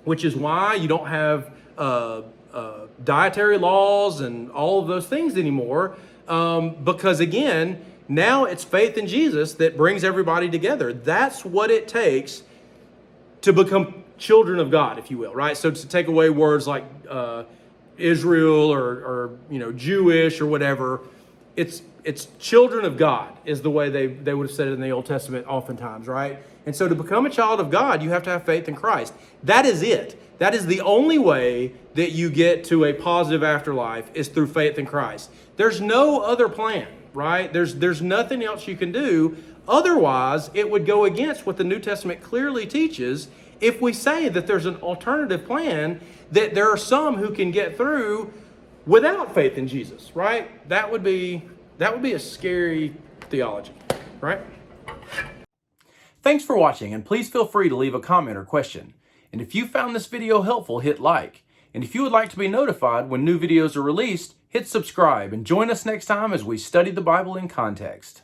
Speaker 1: which is why you don't have dietary laws and all of those things anymore, because again, now it's faith in Jesus that brings everybody together. That's what it takes to become children of God, if you will, right? So to take away words like Israel or Jewish or whatever, it's children of God is the way they would have said it in the Old Testament oftentimes, right? And so to become a child of God, you have to have faith in Christ. That is it. That is the only way that you get to a positive afterlife, is through faith in Christ. There's no other plan, right? There's nothing else you can do. Otherwise, it would go against what the New Testament clearly teaches if we say that there's an alternative plan, that there are some who can get through without faith in Jesus, right? That would be a scary theology, right? Thanks for watching, and please feel free to leave a comment or question. And if you found this video helpful, hit like. And if you would like to be notified when new videos are released, hit subscribe and join us next time as we study the Bible in context.